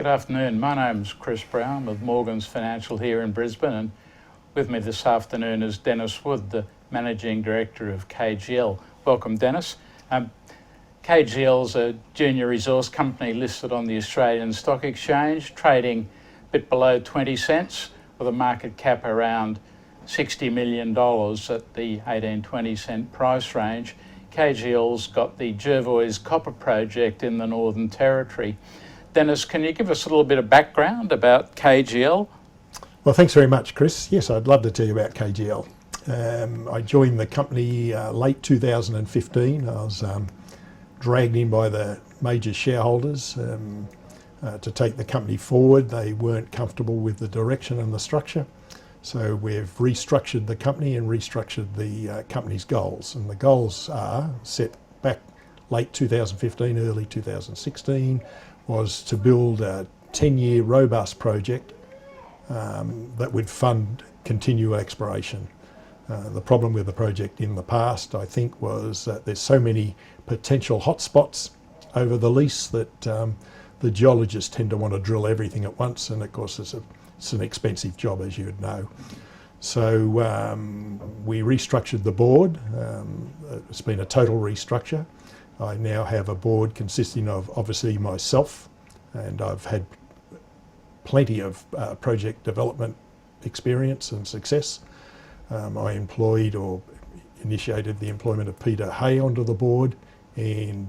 Good afternoon. My name's Chris Brown with Morgans Financial here in Brisbane, and with me this afternoon is Dennis Wood, the Managing Director of KGL. Welcome, Dennis. KGL's a junior resource company listed on the Australian Stock Exchange, trading a bit below 20 cents with a market cap around $60 million at the 18-20 cent price range. KGL's got the Jervois copper project in the Northern Territory. Dennis, can you give us a little bit of background about KGL? Well, thanks very much, Chris. Yes, I'd love to tell you about KGL. I joined the company late 2015. I was dragged in by the major shareholders to take the company forward. They weren't comfortable with the direction and the structure. So we've restructured the company and restructured the company's goals. And the goals are set back late 2015, early 2016, was to build a 10-year robust project that would fund continual exploration. The problem with the project in the past, I think, was that there's so many potential hotspots over the lease that the geologists tend to want to drill everything at once, and of course it's an expensive job, as you would know. So we restructured the board. It's been a total restructure. I now have a board consisting of obviously myself, and I've had plenty of project development experience and success. I employed or initiated the employment of Peter Hay onto the board, and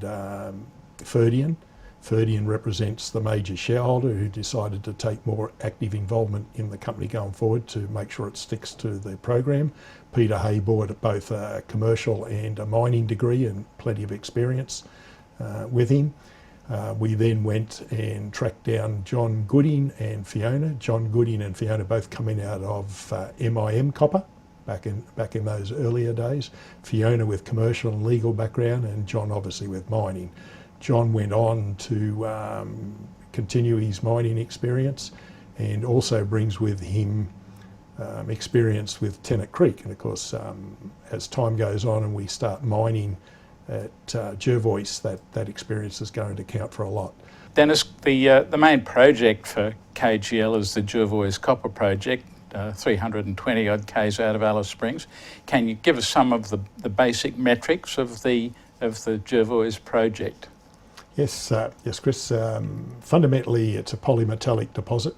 Ferdian. Ferdian represents the major shareholder who decided to take more active involvement in the company going forward to make sure it sticks to the program. Peter Hay brought both a commercial and a mining degree and plenty of experience with him. We then went and tracked down John Gooding and Fiona. John Gooding and Fiona both coming out of MIM Copper back in those earlier days. Fiona with commercial and legal background, and John obviously with mining. John went on to continue his mining experience and also brings with him experience with Tennant Creek. And of course, as time goes on and we start mining at Jervois, that experience is going to count for a lot. Dennis, the main project for KGL is the Jervois copper project, 320 odd k's out of Alice Springs. Can you give us some of the basic metrics of the Jervois project? Yes, yes, Chris. Fundamentally, it's a polymetallic deposit.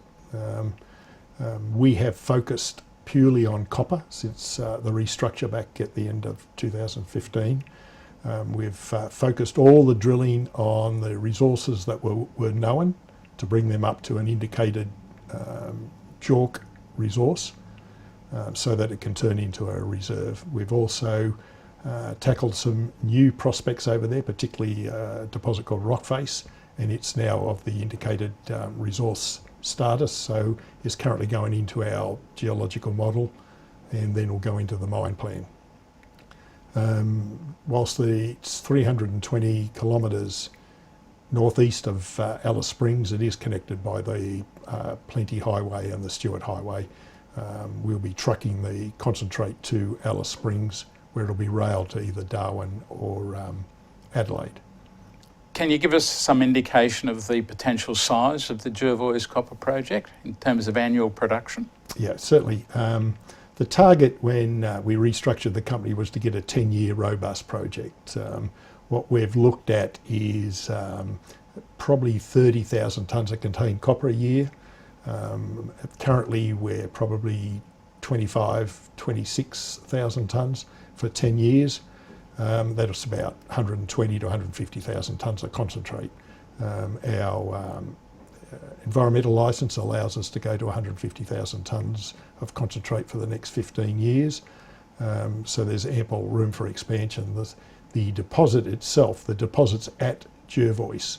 We have focused purely on copper since the restructure back at the end of 2015. We've focused all the drilling on the resources that were known to bring them up to an indicated JORC resource so that it can turn into a reserve. We've also tackled some new prospects over there, particularly a deposit called Rockface, and it's now of the indicated resource status, so it's currently going into our geological model and then will go into the mine plan. Whilst it's 320 kilometres northeast of Alice Springs, it is connected by the Plenty Highway and the Stewart Highway. We'll be trucking the concentrate to Alice Springs, where it'll be railed to either Darwin or Adelaide. Can you give us some indication of the potential size of the Jervois copper project in terms of annual production? Yeah, certainly. The target when we restructured the company was to get a 10-year robust project. What we've looked at is probably 30,000 tonnes of contained copper a year. Currently we're probably 26,000 tonnes for 10 years. That's about 120 to 150,000 tonnes of concentrate. Our environmental licence allows us to go to 150,000 tonnes of concentrate for the next 15 years. So there's ample room for expansion. The deposit itself, the deposits at Jervois,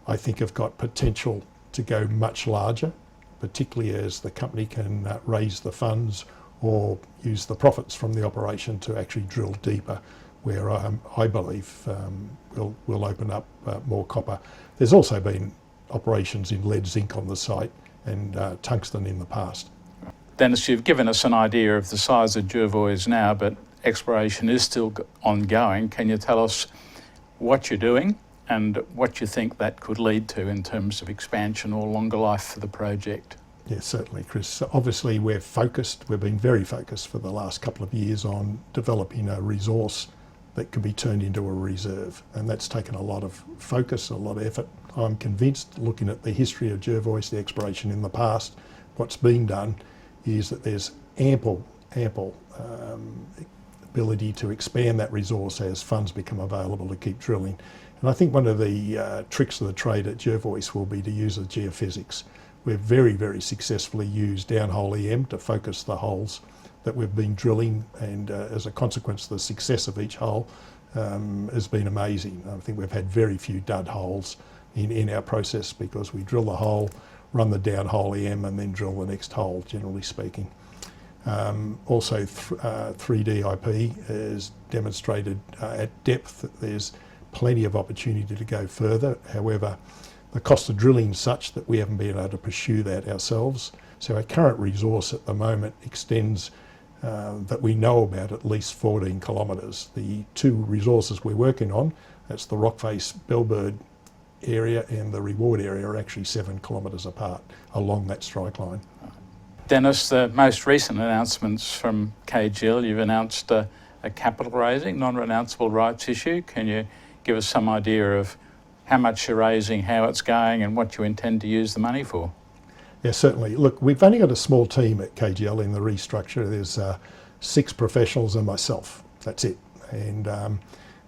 I think have got potential to go much larger, particularly as the company can raise the funds or use the profits from the operation to actually drill deeper, where I believe will open up more copper. There's also been operations in lead zinc on the site and tungsten in the past. Dennis, you've given us an idea of the size of Jervois now, but exploration is still ongoing. Can you tell us what you're doing and what you think that could lead to in terms of expansion or longer life for the project. Yes, certainly, Chris. So obviously, we've been very focused for the last couple of years on developing a resource that can be turned into a reserve, and that's taken a lot of focus, a lot of effort. I'm convinced, looking at the history of Jervois, the exploration in the past, what's being done is that there's ample ability to expand that resource as funds become available to keep drilling. And I think one of the tricks of the trade at Jervois will be to use the geophysics. We've very, very successfully used downhole EM to focus the holes that we've been drilling, and as a consequence, the success of each hole has been amazing. I think we've had very few dud holes in our process, because we drill the hole, run the downhole EM, and then drill the next hole, generally speaking. Also, 3D IP has demonstrated at depth that there's plenty of opportunity to go further. However, the cost of drilling is such that we haven't been able to pursue that ourselves. So our current resource at the moment extends, that we know about, at least 14 kilometres. The two resources we're working on, that's the Rockface Bellbird area and the Reward area, are actually 7 kilometres apart along that strike line. Dennis, the most recent announcements from KGL, you've announced a capital raising, non-renounceable rights issue. Can you give us some idea of how much you're raising, how it's going, and what you intend to use the money for? Yeah, certainly. Look, we've only got a small team at KGL in the restructure. There's 6 professionals and myself. That's it. And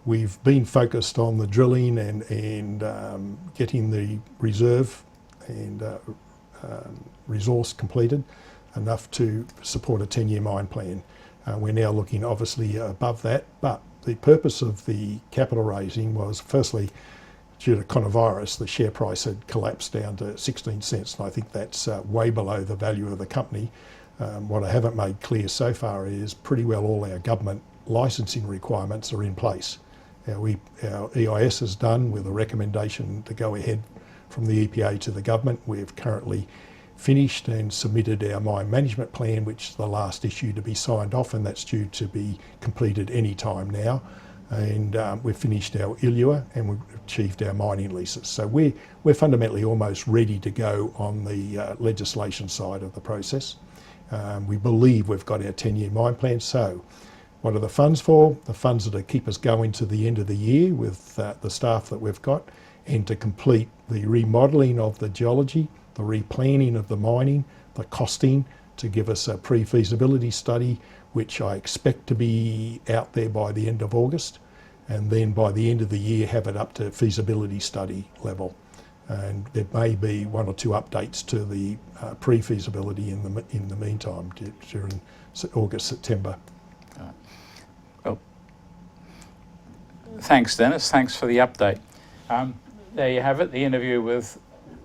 we've been focused on the drilling and getting the reserve and resource completed, enough to support a 10-year mine plan. We're now looking obviously above that, but the purpose of the capital raising was, firstly, due to coronavirus, the share price had collapsed down to 16 cents, and I think that's way below the value of the company. What I haven't made clear so far is pretty well all our government licensing requirements are in place. Our EIS is done with a recommendation to go ahead from the EPA to the government. We've currently finished and submitted our mine management plan, which is the last issue to be signed off, and that's due to be completed any time now. And we've finished our ILUA and we've achieved our mining leases. So we're fundamentally almost ready to go on the legislation side of the process. We believe we've got our 10-year mine plan. So what are the funds for? The funds are to keep us going to the end of the year with the staff that we've got, and to complete the remodelling of the geology, the replanning of the mining, the costing, to give us a pre-feasibility study, which I expect to be out there by the end of August, and then by the end of the year have it up to feasibility study level. And there may be 1 or 2 updates to the pre-feasibility in the meantime during August, September. Well, thanks, Dennis. Thanks for the update. There you have it, the interview with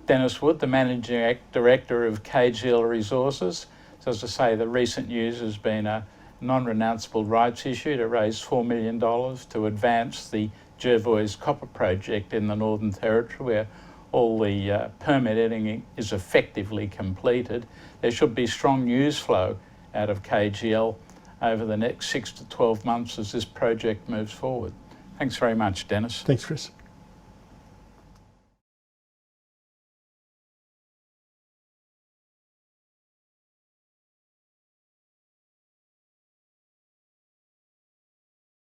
Dennis Wood, the Managing Director of KGL Resources. So as I say, the recent news has been a non-renounceable rights issue to raise $4 million to advance the Jervois copper project in the Northern Territory, where all the permitting is effectively completed. There should be strong news flow out of KGL over the next 6 to 12 months as this project moves forward. Thanks very much, Dennis. Thanks, Chris.